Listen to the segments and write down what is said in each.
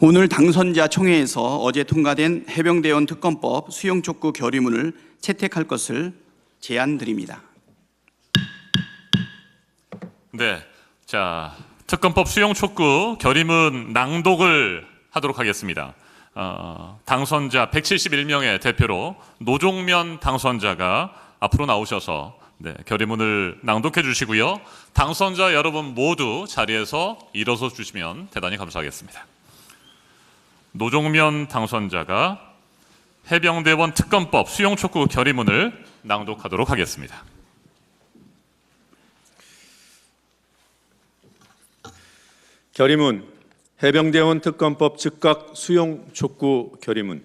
오늘 당선자 총회에서 어제 통과된 해병대원 특검법 수용 촉구 결의문을 채택할 것을 제안드립니다. 네, 자, 특검법 수용 촉구 결의문 낭독을 하도록 하겠습니다. 당선자 171명의 대표로 노종면 당선자가 앞으로 나오셔서 결의문을 낭독해 주시고요. 당선자 여러분 모두 자리에서 일어서 주시면 대단히 감사하겠습니다. 노종면 당선자가 해병대원 특검법 수용 촉구 결의문을 낭독하도록 하겠습니다. 결의문 해병대원 특검법 즉각 수용 촉구 결의문.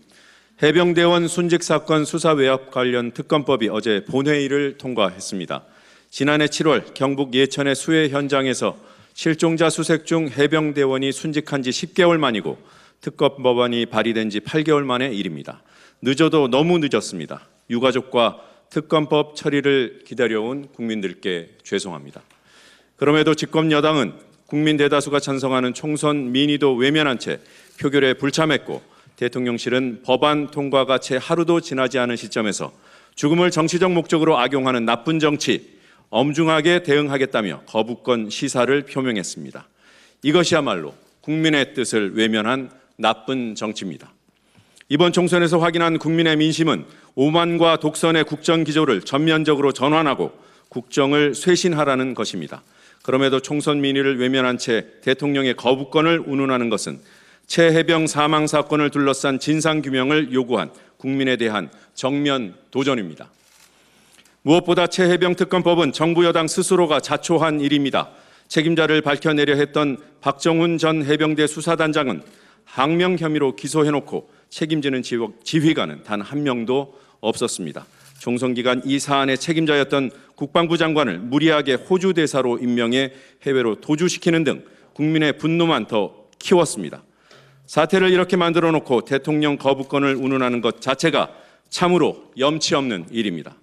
해병대원 순직 사건 수사 외압 관련 특검법이 어제 본회의를 통과했습니다. 지난해 7월 경북 예천의 수해 현장에서 실종자 수색 중 해병대원이 순직한 지 10개월 만이고 특검법안이 발의된 지 8개월 만의 일입니다. 늦어도 너무 늦었습니다. 유가족과 특검법 처리를 기다려온 국민들께 죄송합니다. 그럼에도 집권 여당은 국민 대다수가 찬성하는 총선 민의도 외면한 채 표결에 불참했고 대통령실은 법안 통과가 채 하루도 지나지 않은 시점에서 죽음을 정치적 목적으로 악용하는 나쁜 정치, 엄중하게 대응하겠다며 거부권 시사를 표명했습니다. 이것이야말로 국민의 뜻을 외면한 나쁜 정치입니다. 이번 총선에서 확인한 국민의 민심은 오만과 독선의 국정 기조를 전면적으로 전환하고 국정을 쇄신하라는 것입니다. 그럼에도 총선 민의를 외면한 채 대통령의 거부권을 운운하는 것은 최 해병 사망 사건을 둘러싼 진상규명을 요구한 국민에 대한 정면 도전입니다. 무엇보다 최 해병 특검법은 정부 여당 스스로가 자초한 일입니다. 책임자를 밝혀내려 했던 박정훈 전 해병대 수사단장은 항명 혐의로 기소해놓고 책임지는 지휘관은 단 한 명도 없었습니다. 총선 기간 이 사안의 책임자였던 국방부 장관을 무리하게 호주 대사로 임명해 해외로 도주시키는 등 국민의 분노만 더 키웠습니다. 사태를 이렇게 만들어 놓고 대통령 거부권을 운운하는 것 자체가 참으로 염치 없는 일입니다.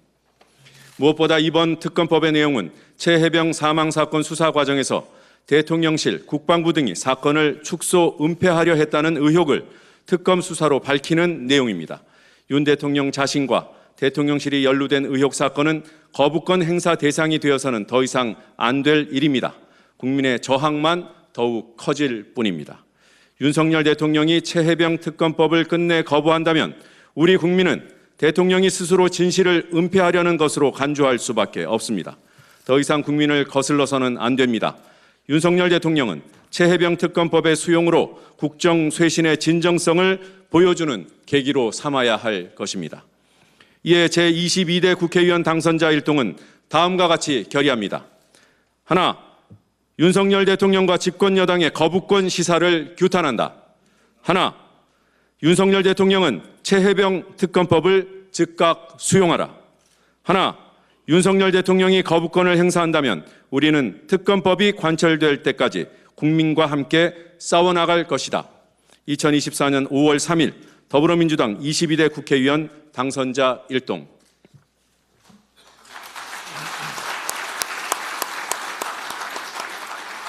무엇보다 이번 특검법의 내용은 최 해병 사망 사건 수사 과정에서 대통령실, 국방부 등이 사건을 축소, 은폐하려 했다는 의혹을 특검 수사로 밝히는 내용입니다. 윤 대통령 자신과 대통령실이 연루된 의혹 사건은 거부권 행사 대상이 되어서는 더 이상 안 될 일입니다. 국민의 저항만 더욱 커질 뿐입니다. 윤석열 대통령이 최 해병 특검법을 끝내 거부한다면 우리 국민은 대통령이 스스로 진실을 은폐하려는 것으로 간주할 수밖에 없습니다. 더 이상 국민을 거슬러서는 안 됩니다. 윤석열 대통령은 최 해병 특검법의 수용으로 국정 쇄신의 진정성을 보여주는 계기로 삼아야 할 것입니다. 이에 제22대 국회의원 당선자 일동은 다음과 같이 결의합니다. 하나, 윤석열 대통령과 집권 여당의 거부권 시사를 규탄한다. 하나, 윤석열 대통령은 최 해병 특검법을 즉각 수용하라. 하나, 윤석열 대통령이 거부권을 행사한다면 우리는 특검법이 관철될 때까지 국민과 함께 싸워나갈 것이다. 2024년 5월 3일 더불어민주당 22대 국회의원 당선자 일동.